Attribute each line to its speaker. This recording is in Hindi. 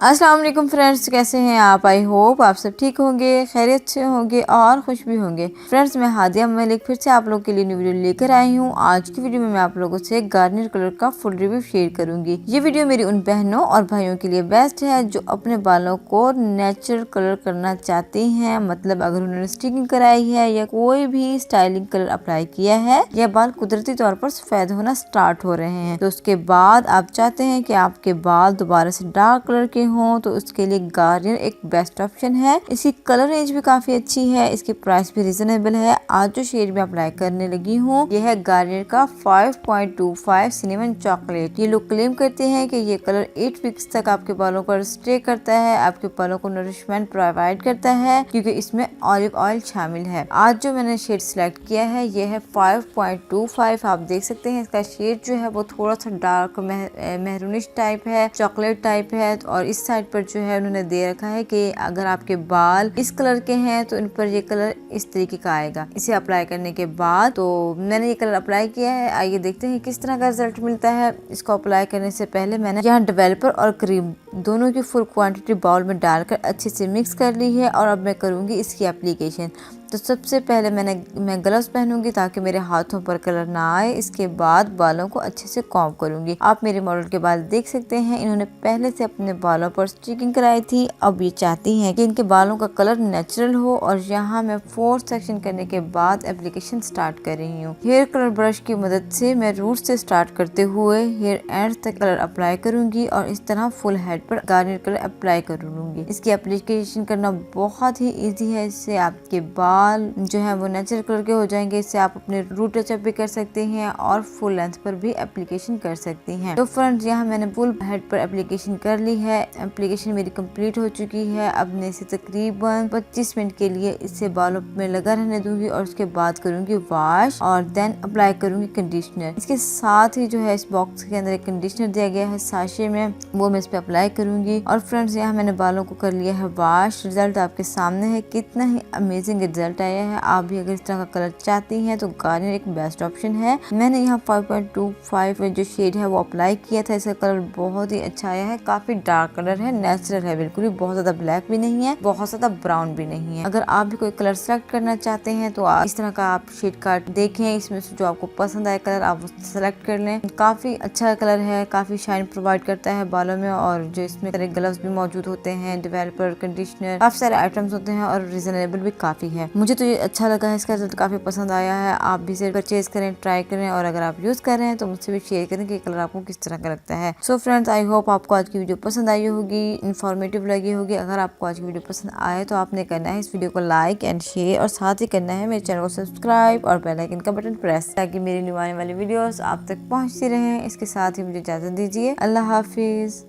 Speaker 1: अस्सलाम वालेकुम फ्रेंड्स, कैसे हैं आप? आई होप आप सब ठीक होंगे, खैरियत से होंगे और खुश भी होंगे। फ्रेंड्स, मैं हादिया मलिक फिर से आप लोगों के लिए न्यू वीडियो लेकर आई हूँ। आज की वीडियो में मैं आप लोगों से गार्नियर कलर का फुल रिव्यू शेयर करूंगी। ये वीडियो मेरी उन बहनों और भाइयों के लिए बेस्ट है जो अपने बालों को नेचुरल कलर करना चाहती हैं। मतलब अगर उन्होंने स्टिकिंग कराई है या कोई भी स्टाइलिंग कलर अप्लाई किया है या बाल कुदरती तौर पर सफेद होना स्टार्ट हो रहे हैं, तो उसके बाद आप चाहते हैं कि आपके बाल दोबारा से डार्क कलर के हो, तो उसके लिए गार्नियर एक बेस्ट ऑप्शन है। इसकी कलर रेंज भी काफी अच्छी है, इसकी प्राइस भी रीजनेबल है। आज जो शेड में अप्लाई करने लगी हूँ यह है गार्नियर का 5.25 सिनेमन चॉकलेट। ये लोग क्लेम करते हैं कि ये कलर 8 वीक्स तक आपके बालों पर स्टे करता है, आपके बालों को नरिशमेंट प्रोवाइड करता है क्योंकि इसमें ऑलिव ऑयल शामिल है। आज जो मैंने शेड सिलेक्ट किया है यह है 5.25। आप देख सकते हैं इसका शेड जो है वो थोड़ा सा डार्क मेहरूनिश टाइप है, चॉकलेट टाइप है। और इस साइड पर जो है उन्होंने दे रखा है कि अगर आपके बाल इस कलर के हैं तो इन पर ये कलर इस तरीके का आएगा। इसे अप्लाई करने के बाद तो मैंने ये कलर अप्लाई किया है। आइए देखते हैं किस तरह का रिजल्ट मिलता है। इसको अप्लाई करने से पहले मैंने यहाँ डेवलपर और क्रीम दोनों की फुल क्वांटिटी बाउल में डालकर अच्छे से मिक्स कर ली है और अब मैं करूंगी इसकी एप्लीकेशन। तो सबसे पहले मैं ग्लव्स पहनूंगी ताकि मेरे हाथों पर कलर ना आए। इसके बाद बालों को अच्छे से कॉम्ब करूंगी। आप मेरे मॉडल के बाल देख सकते हैं, इन्होंने पहले से अपने बालों पर स्टिकिंग कराई थी। अब ये चाहती हैं कि इनके बालों का कलर नेचुरल हो और यहाँ मैं 4 सेक्शन करने के बाद एप्लीकेशन स्टार्ट कर रही हूँ। हेयर कलर ब्रश की मदद से मैं रूट से स्टार्ट करते हुए हेयर एंड तक कलर अप्लाई करूंगी और इस तरह फुल हेड पर गार्नियर कलर अप्लाई कर लूंगी। इसकी एप्लीकेशन करना बहुत ही ईजी है। इससे आपके बाल जो है वो नेचुरल कलर के हो जाएंगे। इससे आप अपने रूट टचअप भी कर सकते हैं और फुल लेंथ पर भी एप्लीकेशन कर सकती हैं। तो फ्रेंड्स, यहाँ मैंने फुल हेड पर एप्लीकेशन कर ली है। एप्लीकेशन मेरी कंप्लीट हो चुकी है। अब मैं इसे तकरीबन 25 मिनट के लिए इससे बालों में लगा रहने दूंगी और उसके बाद करूंगी वॉश और देन अप्लाई करूंगी कंडीशनर। इसके साथ ही जो है इस बॉक्स के अंदर एक कंडीशनर दिया गया है साशे में, वो मैं इस पे अप्लाई करूंगी। और फ्रेंड्स, यहाँ मैंने बालों को कर लिया है वॉश। रिजल्ट आपके सामने है, कितना ही अमेजिंग रिजल्ट आया है। आप भी अगर इस तरह का कलर चाहती हैं तो गार्नियर एक बेस्ट ऑप्शन है। मैंने यहाँ 5.25 में जो शेड है वो अप्लाई किया था। इसका कलर बहुत ही अच्छा आया है, काफी डार्क कलर है, नेचुरल है, बिल्कुल भी बहुत ज्यादा ब्लैक भी नहीं है, बहुत ज्यादा ब्राउन भी नहीं है। अगर आप भी कोई कलर सेलेक्ट करना चाहते हैं तो इस तरह का आप शेड कार्ड देखें, इसमें से जो आपको पसंद आए कलर आप सेलेक्ट कर लें। काफी अच्छा कलर है, काफी शाइन प्रोवाइड करता है बालों में और जो इसमें सारे ग्लव्स भी मौजूद होते हैं, डेवलपर, कंडीशनर, काफी सारे आइटम्स होते हैं और रीजनेबल भी काफी है। मुझे तो ये अच्छा लगा है, इसका रिजल्ट काफी पसंद आया है। आप भी इसे परचेज करें, ट्राई करें और अगर आप यूज कर रहे हैं तो मुझसे भी शेयर करें कि कलर आपको किस तरह का लगता है। सो फ्रेंड्स, आई होप आपको आज की वीडियो पसंद आई होगी, इन्फॉर्मेटिव लगी होगी। अगर आपको आज की वीडियो पसंद आए तो आपने करना है इस वीडियो को लाइक एंड शेयर और साथ ही करना है मेरे चैनल को सब्सक्राइब और बेल आइकन का बटन प्रेस, ताकि मेरी न्यू आने वाली वीडियोस आप तक पहुंचती रहें। इसके साथ ही मुझे इजाजत दीजिए। अल्लाह हाफिज।